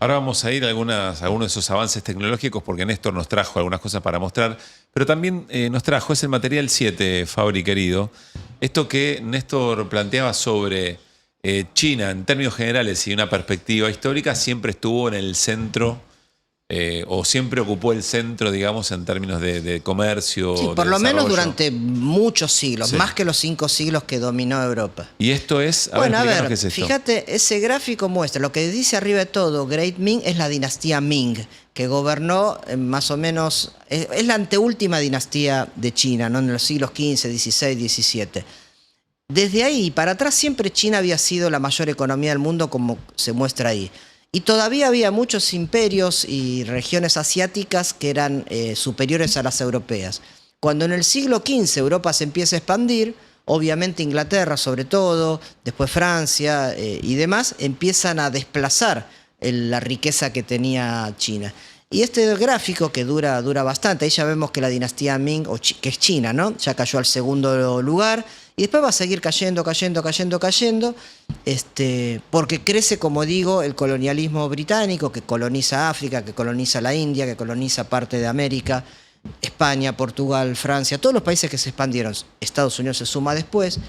Ahora vamos a ir a algunos de esos avances tecnológicos porque Néstor nos trajo algunas cosas para mostrar, pero también nos trajo, es el material 7, Fabri querido. Esto que Néstor planteaba sobre China en términos generales y una perspectiva histórica siempre estuvo en el centro o siempre ocupó el centro, digamos, en términos de comercio, Sí, por de lo menos desarrollo. durante muchos siglos, Sí. más que los 5 siglos que dominó Europa. Y esto es, Bueno, a explícanos ver, qué es esto. fíjate, ese gráfico muestra, lo que dice arriba de todo, Great Ming es la dinastía Ming, que gobernó más o menos, es la anteúltima dinastía de China, ¿no? En los siglos XV, XVI, XVII. Desde ahí para atrás siempre China había sido la mayor economía del mundo, como se muestra ahí. Y todavía había muchos imperios y regiones asiáticas que eran superiores a las europeas. Cuando en el siglo XV Europa se empieza a expandir, obviamente Inglaterra sobre todo, después Francia y demás, empiezan a desplazar la riqueza que tenía China. Y este gráfico que dura bastante, ahí ya vemos que la dinastía Ming, que es China, ¿no? Ya cayó al segundo lugar. Y después va a seguir cayendo, porque crece, como digo, el colonialismo británico, que coloniza África, que coloniza la India, que coloniza parte de América, España, Portugal, Francia, todos los países que se expandieron. Estados Unidos se suma después.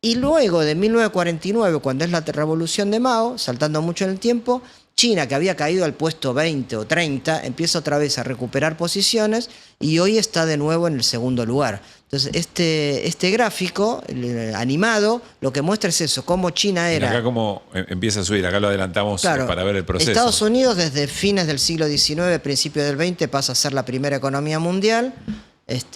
Y luego de 1949, cuando es la revolución de Mao, saltando mucho en el tiempo, China, que había caído al puesto 20 o 30, empieza otra vez a recuperar posiciones y hoy está de nuevo en el segundo lugar. Entonces, este gráfico animado lo que muestra es eso, cómo China era... Y acá como empieza a subir, acá lo adelantamos Claro, para ver el proceso. Estados Unidos desde fines del siglo XIX, principios del XX, pasa a ser la primera economía mundial.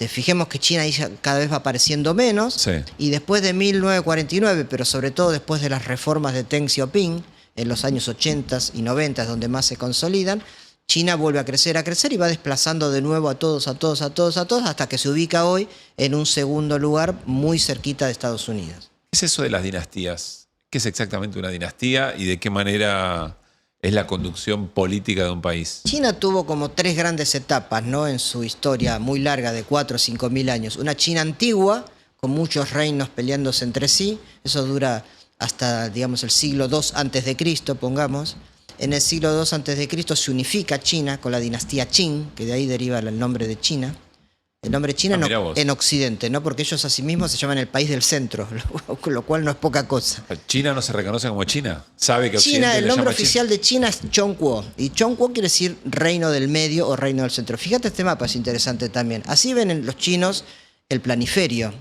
Fijemos que China ahí cada vez va apareciendo menos. Sí. Y después de 1949, pero sobre todo después de las reformas de Deng Xiaoping, en los años 80 y 90, donde más se consolidan, China vuelve a crecer y va desplazando de nuevo a todos, hasta que se ubica hoy en un segundo lugar muy cerquita de Estados Unidos. ¿Qué es eso de las dinastías? ¿Qué es exactamente una dinastía y de qué manera es la conducción política de un país? China tuvo como 3 grandes etapas, ¿no? En su historia muy larga de 4 o 5 mil años. Una China antigua, con muchos reinos peleándose entre sí. Eso dura hasta, digamos, el siglo II antes de Cristo, pongamos. En el siglo II antes de Cristo se unifica China con la dinastía Qing, que de ahí deriva el nombre de China. El nombre China en Occidente, ¿no? Porque ellos a sí mismos se llaman el país del centro, lo cual no es poca cosa. ¿China no se reconoce como China? ¿Sabe que China, Occidente el le nombre llama oficial de China es Zhongguo. Y Zhongguo quiere decir reino del medio o reino del centro. Fíjate, este mapa es interesante también. Así ven los chinos el planiferio.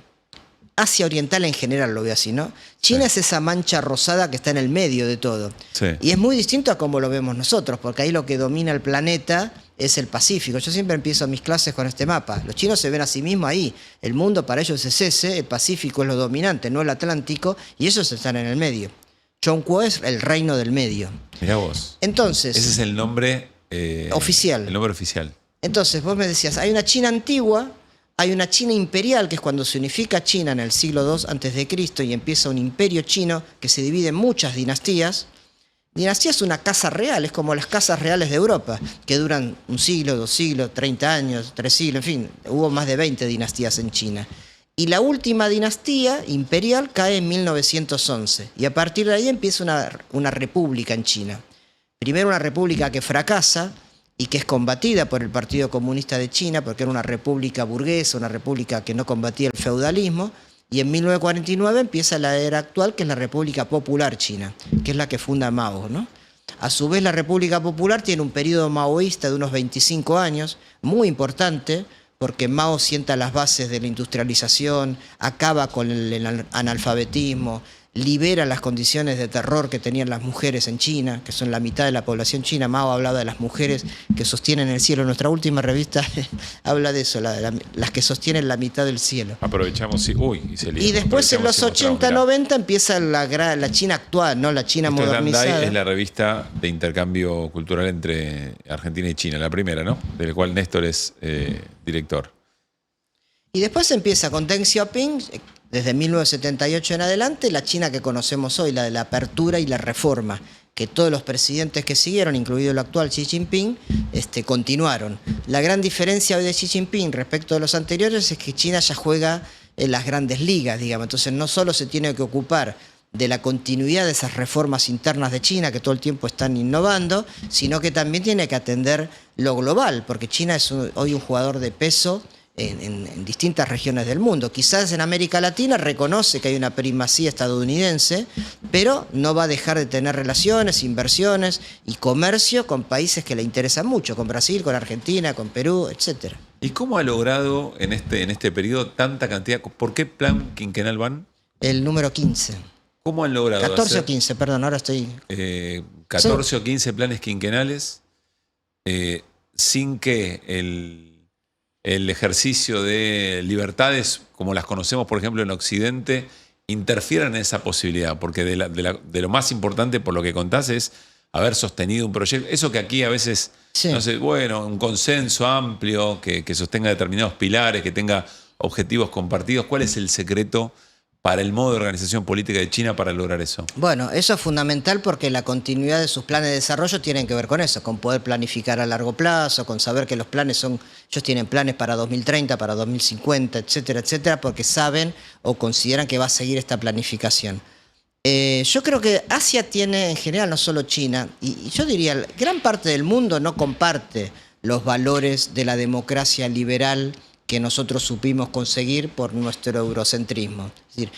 Asia Oriental en general lo veo así, ¿no? China es esa mancha rosada que está en el medio de todo. Sí. Y es muy distinto a como lo vemos nosotros, porque ahí lo que domina el planeta es el Pacífico. Yo siempre empiezo mis clases con este mapa. Los chinos se ven a sí mismos ahí. El mundo para ellos es ese, el Pacífico es lo dominante, no el Atlántico, y ellos están en el medio. Zhongguo es el reino del medio. Mirá vos. Entonces, Ese es el nombre oficial. El nombre oficial. Entonces, vos me decías, hay una China antigua, hay una China imperial, que es cuando se unifica China en el siglo II a.C. y empieza un imperio chino que se divide en muchas dinastías. Dinastía es una casa real, es como las casas reales de Europa, que duran 1 siglo, 2 siglos, 30 años, 3 siglos, en fin, hubo más de 20 dinastías en China. Y la última dinastía imperial cae en 1911, y a partir de ahí empieza una república en China. Primero una república que fracasa, y que es combatida por el Partido Comunista de China, porque era una república burguesa, una república que no combatía el feudalismo, y en 1949 empieza la era actual, que es la República Popular China, que es la que funda Mao, ¿no? A su vez, la República Popular tiene un periodo maoísta de unos 25 años, muy importante, porque Mao sienta las bases de la industrialización, acaba con el analfabetismo, libera las condiciones de terror que tenían las mujeres en China, que son la mitad de la población china. Mao hablaba de las mujeres que sostienen el cielo. Nuestra última revista habla de eso, las que sostienen la mitad del cielo. Aprovechamos y se Y después en los 80, 90 empieza la China actual, ¿no? La China modernizada. Dandai es la revista de intercambio cultural entre Argentina y China, la primera, ¿no? Del cual Néstor es director. Y después empieza con Deng Xiaoping, desde 1978 en adelante, la China que conocemos hoy, la de la apertura y la reforma, que todos los presidentes que siguieron, incluido el actual Xi Jinping, continuaron. La gran diferencia hoy de Xi Jinping respecto de los anteriores es que China ya juega en las grandes ligas, digamos. Entonces no solo se tiene que ocupar de la continuidad de esas reformas internas de China que todo el tiempo están innovando, sino que también tiene que atender lo global, porque China es hoy un jugador de peso en distintas regiones del mundo. Quizás en América Latina reconoce que hay una primacía estadounidense, pero no va a dejar de tener relaciones, inversiones y comercio con países que le interesan mucho, con Brasil, con Argentina, con Perú, etc. ¿Y cómo ha logrado en este periodo tanta cantidad? ¿Por qué plan quinquenal van? El número 15. ¿Cómo han logrado 14 o 15, perdón, ahora estoy... 14 o 15 planes quinquenales sin que el ejercicio de libertades, como las conocemos, por ejemplo, en Occidente, interfieran en esa posibilidad? Porque de lo más importante, por lo que contás, es haber sostenido un proyecto. Eso que aquí a veces, Sí. no sé, bueno, un consenso amplio, que sostenga determinados pilares, que tenga objetivos compartidos. ¿Cuál es el secreto para el modo de organización política de China para lograr eso? Bueno, eso es fundamental porque la continuidad de sus planes de desarrollo tienen que ver con eso, con poder planificar a largo plazo, con saber que los planes ellos tienen planes para 2030, para 2050, etcétera, etcétera, porque saben o consideran que va a seguir esta planificación. Yo creo que Asia tiene, en general, no solo China, y yo diría, gran parte del mundo no comparte los valores de la democracia liberal que nosotros supimos conseguir por nuestro eurocentrismo. Es decir,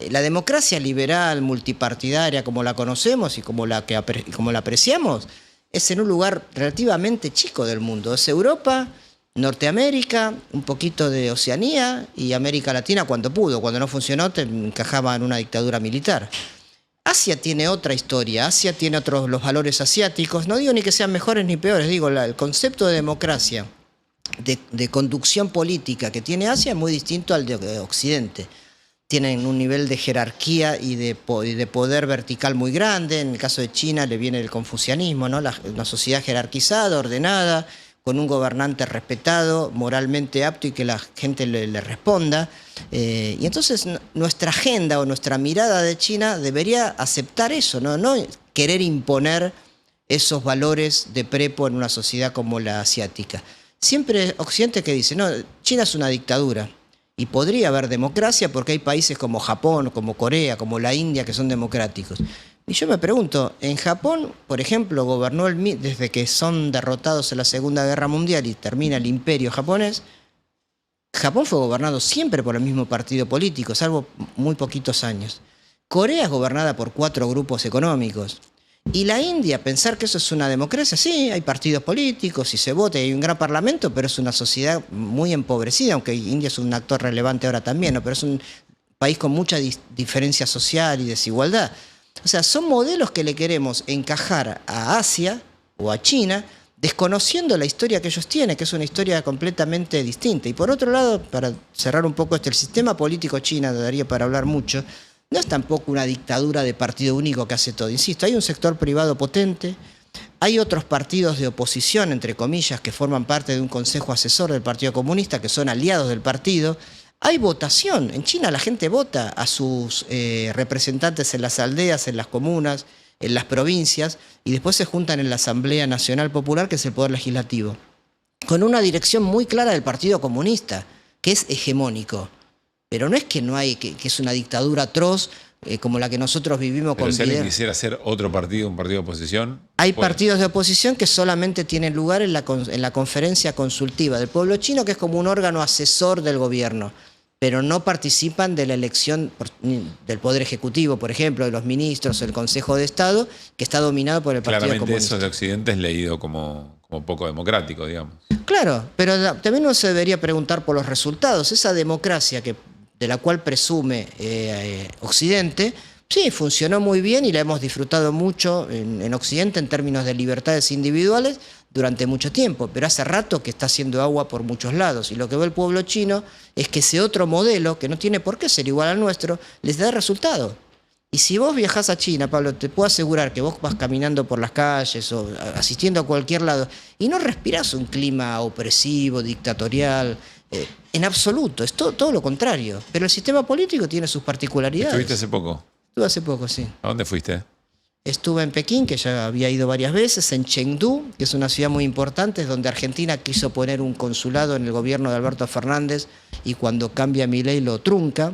la democracia liberal, multipartidaria, como la conocemos y como la apreciamos, es en un lugar relativamente chico del mundo. Es Europa, Norteamérica, un poquito de Oceanía y América Latina cuando pudo. Cuando no funcionó, te encajaba en una dictadura militar. Asia tiene otra historia, Asia tiene los valores asiáticos. No digo ni que sean mejores ni peores, digo, el concepto de democracia, de conducción política que tiene Asia es muy distinto al de Occidente. Tienen un nivel de jerarquía y de poder vertical muy grande. En el caso de China le viene el confucianismo, ¿no? Una sociedad jerarquizada, ordenada, con un gobernante respetado, moralmente apto y que la gente le responda. Y entonces nuestra agenda o nuestra mirada de China debería aceptar eso, no querer imponer esos valores de prepo en una sociedad como la asiática. Siempre Occidente que dice, no, China es una dictadura y podría haber democracia porque hay países como Japón, como Corea, como la India que son democráticos. Y yo me pregunto, en Japón, por ejemplo, gobernó desde que son derrotados en la Segunda Guerra Mundial y termina el imperio japonés, Japón fue gobernado siempre por el mismo partido político, salvo muy poquitos años. Corea es gobernada por 4 grupos económicos. Y la India, pensar que eso es una democracia, sí, hay partidos políticos y se vota y hay un gran parlamento, pero es una sociedad muy empobrecida, aunque India es un actor relevante ahora también, ¿no? Pero es un país con mucha diferencia social y desigualdad. O sea, son modelos que le queremos encajar a Asia o a China, desconociendo la historia que ellos tienen, que es una historia completamente distinta. Y por otro lado, para cerrar un poco el sistema político chino, daría para hablar mucho, no es tampoco una dictadura de partido único que hace todo. Insisto, hay un sector privado potente, hay otros partidos de oposición, entre comillas, que forman parte de un consejo asesor del Partido Comunista, que son aliados del partido. Hay votación. En China la gente vota a sus representantes en las aldeas, en las comunas, en las provincias, y después se juntan en la Asamblea Nacional Popular, que es el poder legislativo, con una dirección muy clara del Partido Comunista, que es hegemónico. Pero no es que no hay, que es una dictadura atroz como la que nosotros vivimos con Pero si alguien Videla. quisiera hacer otro partido, un partido de oposición... Hay puede. partidos de oposición que solamente tienen lugar en la conferencia consultiva del pueblo chino, que es como un órgano asesor del gobierno, pero no participan de la elección del Poder Ejecutivo, por ejemplo, de los ministros, del Consejo de Estado, que está dominado por el Partido Claramente Comunista. eso de Occidente es leído como poco democrático, digamos. Claro, pero también uno se debería preguntar por los resultados. Esa democracia de la cual presume Occidente, sí, funcionó muy bien y la hemos disfrutado mucho en Occidente en términos de libertades individuales durante mucho tiempo, pero hace rato que está haciendo agua por muchos lados. Y lo que ve el pueblo chino es que ese otro modelo, que no tiene por qué ser igual al nuestro, les da resultado. Y si vos viajás a China, Pablo, te puedo asegurar que vos vas caminando por las calles o asistiendo a cualquier lado y no respirás un clima opresivo, dictatorial, en absoluto, es todo lo contrario. Pero el sistema político tiene sus particularidades. ¿Estuviste hace poco? Estuve hace poco, sí. ¿A dónde fuiste? Estuve en Pekín, que ya había ido varias veces, en Chengdu, que es una ciudad muy importante, donde Argentina quiso poner un consulado en el gobierno de Alberto Fernández y cuando cambia Milei lo trunca.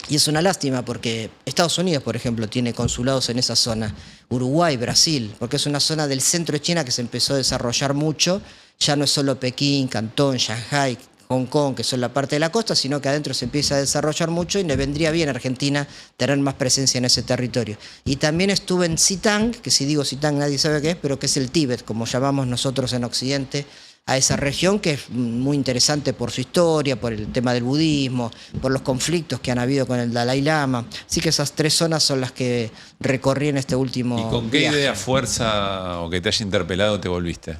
Y es una lástima porque Estados Unidos, por ejemplo, tiene consulados en esa zona. Uruguay, Brasil, porque es una zona del centro de China que se empezó a desarrollar mucho. Ya no es solo Pekín, Cantón, Shanghái, Hong Kong, que son la parte de la costa, sino que adentro se empieza a desarrollar mucho y le vendría bien a Argentina tener más presencia en ese territorio. Y también estuve en Xitang, que si digo Xitang nadie sabe qué es, pero que es el Tíbet, como llamamos nosotros en Occidente, a esa región que es muy interesante por su historia, por el tema del budismo, por los conflictos que han habido con el Dalai Lama. Así que esas 3 zonas son las que recorrí en este último ¿Y con qué viaje. idea, fuerza o que te haya interpelado te volviste?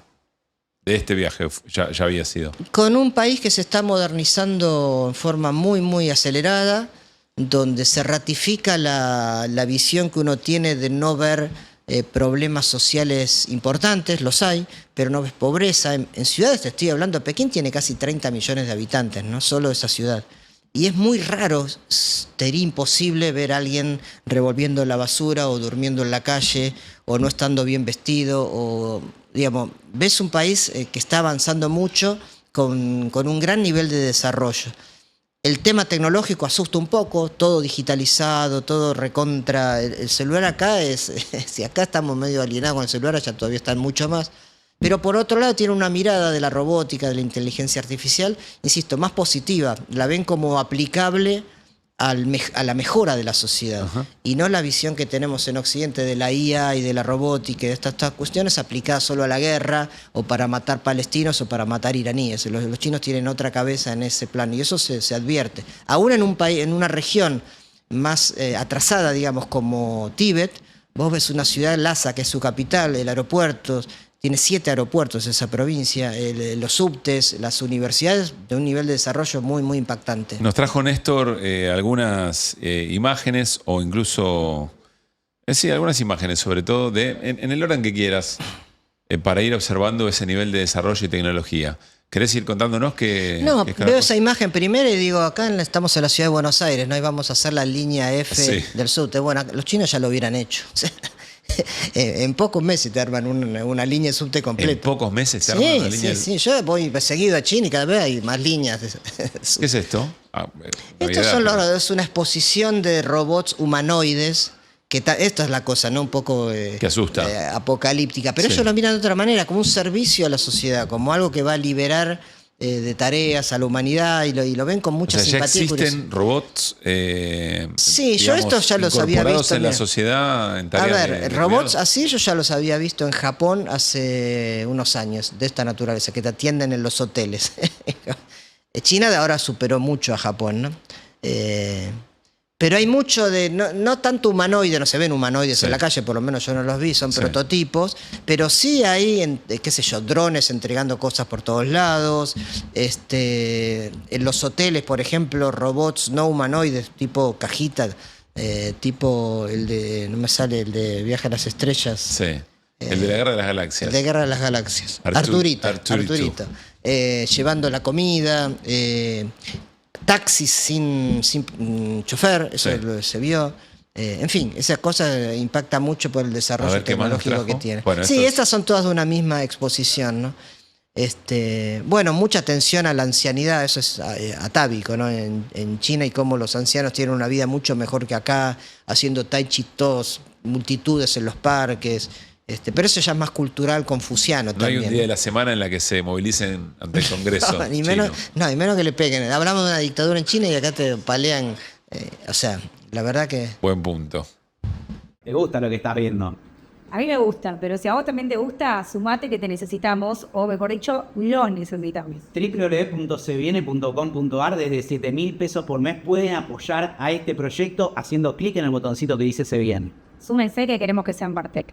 De este viaje ya había sido. Con un país que se está modernizando en forma muy, muy acelerada, donde se ratifica la visión que uno tiene de no ver problemas sociales importantes, los hay, pero no ves pobreza. En ciudades, te estoy hablando, Pekín tiene casi 30 millones de habitantes, no solo esa ciudad. Y es muy raro, sería imposible ver a alguien revolviendo la basura o durmiendo en la calle o no estando bien vestido. O, digamos, ves un país que está avanzando mucho con un gran nivel de desarrollo. El tema tecnológico asusta un poco, todo digitalizado, todo recontra. El celular acá es, si acá estamos medio alienados con el celular, allá todavía están mucho más. Pero por otro lado tiene una mirada de la robótica, de la inteligencia artificial, insisto, más positiva. La ven como aplicable a la mejora de la sociedad. Ajá. Y no la visión que tenemos en Occidente de la IA y de la robótica y de estas cuestiones aplicadas solo a la guerra o para matar palestinos o para matar iraníes. Los chinos tienen otra cabeza en ese plano y eso se advierte. Aún en un país, en una región más atrasada, digamos, como Tíbet, vos ves una ciudad, Lhasa, que es su capital, el aeropuerto. Tiene 7 aeropuertos esa provincia, los subtes, las universidades de un nivel de desarrollo muy, muy impactante. Nos trajo Néstor algunas imágenes o incluso, sí, algunas imágenes sobre todo en el orden que quieras para ir observando ese nivel de desarrollo y tecnología. ¿Querés ir contándonos qué? No, qué veo esa imagen primero y digo, acá estamos en la ciudad de Buenos Aires, ¿no? Y vamos a hacer la línea F Sí. del subte. Bueno, los chinos ya lo hubieran hecho. En pocos meses te arman una línea de subte completa. En pocos meses se arma una línea. Sí. Yo voy seguido a China y cada vez hay más líneas. ¿Qué es esto? Es una exposición de robots humanoides. Esta es la cosa, ¿no? Un poco que asusta. apocalíptica. Pero Sí. ellos lo miran de otra manera, como un servicio a la sociedad, como algo que va a liberar de tareas a la humanidad y lo ven con mucha O sea, ya simpatía y existen robots sí, yo digamos, estos ya los había incorporados visto en la mira. sociedad en A tareas ver, de robots cuidados. así yo ya los había visto en Japón hace unos años, de esta naturaleza, que te atienden en los hoteles. China de ahora superó mucho a Japón, ¿no? Pero hay mucho de, no tanto humanoide, no se ven humanoides Sí. en la calle, por lo menos yo no los vi, son Sí. prototipos, pero sí hay, qué sé yo, drones entregando cosas por todos lados, en los hoteles, por ejemplo, robots no humanoides, tipo cajita, tipo el de, no me sale, el de Viaje a las Estrellas. Sí. El de la Guerra de las Galaxias. El de Guerra de las Galaxias. Arturito. Arturito. Llevando la comida, taxis sin chofer, eso Sí. se vio. En fin, esa cosa impacta mucho por el A desarrollo ver, ¿qué más nos tecnológico que trajo? tiene. Bueno, Sí, estos- estas son todas de una misma exposición, ¿no? Bueno, mucha atención a la ancianidad, eso es atávico, ¿no? En China y cómo los ancianos tienen una vida mucho mejor que acá, haciendo tai chi todos, multitudes en los parques. Pero eso ya es más cultural, confuciano No hay también. un día de la semana en la que se movilicen ante el Congreso No, ni chino. menos que le peguen. Hablamos de una dictadura en China y acá te palean. O sea, la verdad que. Buen punto. ¿Te gusta lo que estás viendo? A mí me gusta, pero si a vos también te gusta, sumate que te necesitamos, o mejor dicho, los necesitamos. www.seviene.com.ar. Desde 7.000 pesos por mes pueden apoyar a este proyecto haciendo clic en el botoncito que dice Se Viene. Súmense que queremos que sean parte.